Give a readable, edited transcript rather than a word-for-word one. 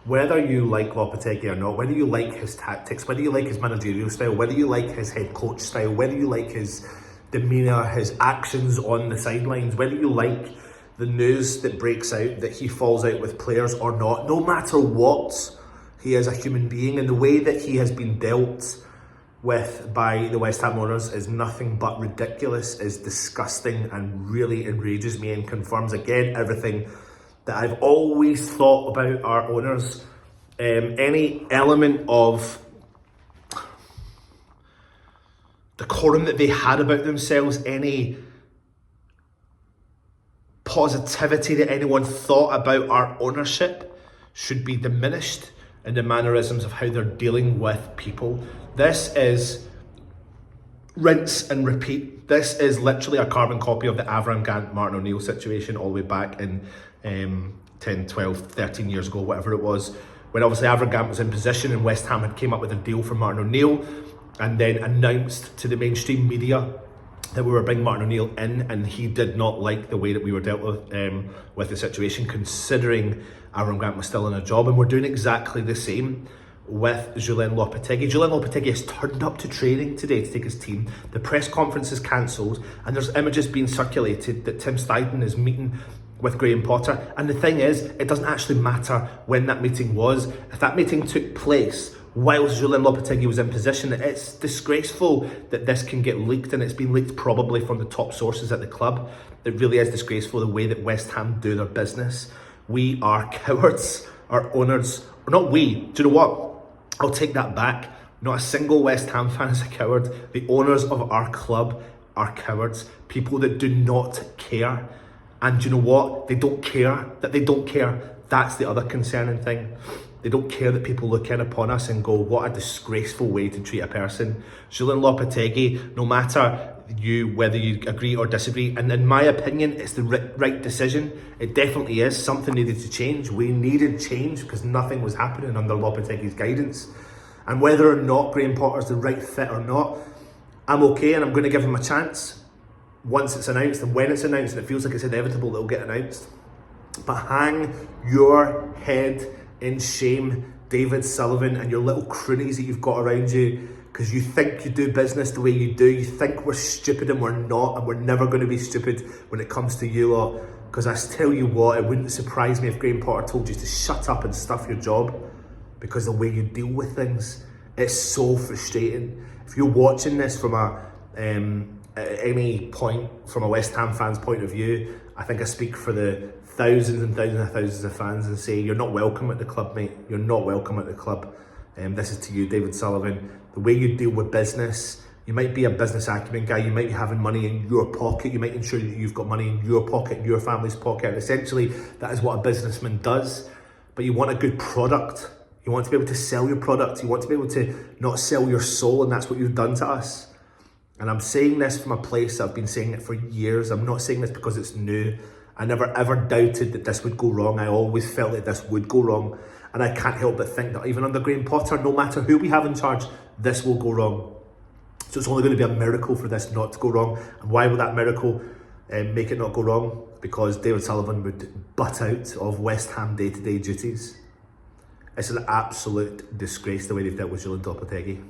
whether you like Lopetegui or not, whether you like his tactics, whether you like his managerial style, whether you like his head coach style, whether you like his demeanour, his actions on the sidelines, whether you like the news that breaks out that he falls out with players or not, no matter what, he is a human being, and the way that he has been dealt with by the West Ham owners is nothing but ridiculous, is disgusting, and really enrages me and confirms again everything that I've always thought about our owners. Any element of decorum that they had about themselves, any positivity that anyone thought about our ownership should be diminished in the mannerisms of how they're dealing with people. This is rinse and repeat. This is literally a carbon copy of the Avram Grant, Martin O'Neill situation all the way back in 10, 12, 13 years ago, whatever it was, when obviously Avram Grant was in position and West Ham had came up with a deal for Martin O'Neill and then announced to the mainstream media that we were bringing Martin O'Neill in, and he did not like the way that we were dealt with the situation, considering Avram Grant was still in a job. And we're doing exactly the same with Julian Lopetegui. Julian Lopetegui has turned up to training today to take his team. The press conference is cancelled, and there's images being circulated that Tim Steidten is meeting with Graham Potter. And the thing is, it doesn't actually matter when that meeting was. If that meeting took place whilst Julian Lopetegui was in position, it's disgraceful that this can get leaked, and it's been leaked probably from the top sources at the club. It really is disgraceful the way that West Ham do their business. We are cowards, our owners, or not we, do you know what? I'll take that back. Not a single West Ham fan is a coward. The owners of our club are cowards, people that do not care. And do you know what? They don't care that they don't care. That's the other concerning thing. They don't care that people look in upon us and go, what a disgraceful way to treat a person. Julian Lopetegui, no matter whether you agree or disagree, and in my opinion, it's the right decision. It definitely is. Something needed to change. We needed change because nothing was happening under Lopetegui's guidance. And whether or not Graham Potter's the right fit or not, I'm okay, and I'm going to give him a chance once it's announced, and when it's announced, and it feels like it's inevitable that it'll get announced. But hang your head in shame, David Sullivan, and your little cronies that you've got around you, because you think you do business the way you do. You think we're stupid, and we're not, and we're never going to be stupid when it comes to you lot. Because I tell you what, it wouldn't surprise me if Graham Potter told you to shut up and stuff your job, because the way you deal with things, it's so frustrating. If you're watching this from at any point from a West Ham fan's point of view, I think I speak for the thousands and thousands and thousands of fans and say, you're not welcome at the club, mate. You're not welcome at the club. This is to you, David Sullivan. The way you deal with business, you might be a business acumen guy, you might be having money in your pocket, you might ensure that you've got money in your pocket, in your family's pocket, and essentially that is what a businessman does. But you want a good product. You want to be able to sell your product. You want to be able to not sell your soul, and that's what you've done to us. And I'm saying this from a place, I've been saying it for years. I'm not saying this because it's new. I never ever doubted that this would go wrong. I always felt that this would go wrong. And I can't help but think that even under Graham Potter, no matter who we have in charge, this will go wrong. So it's only going to be a miracle for this not to go wrong. And why will that miracle make it not go wrong? Because David Sullivan would butt out of West Ham day-to-day duties. It's an absolute disgrace the way they've dealt with Julian Lopetegui.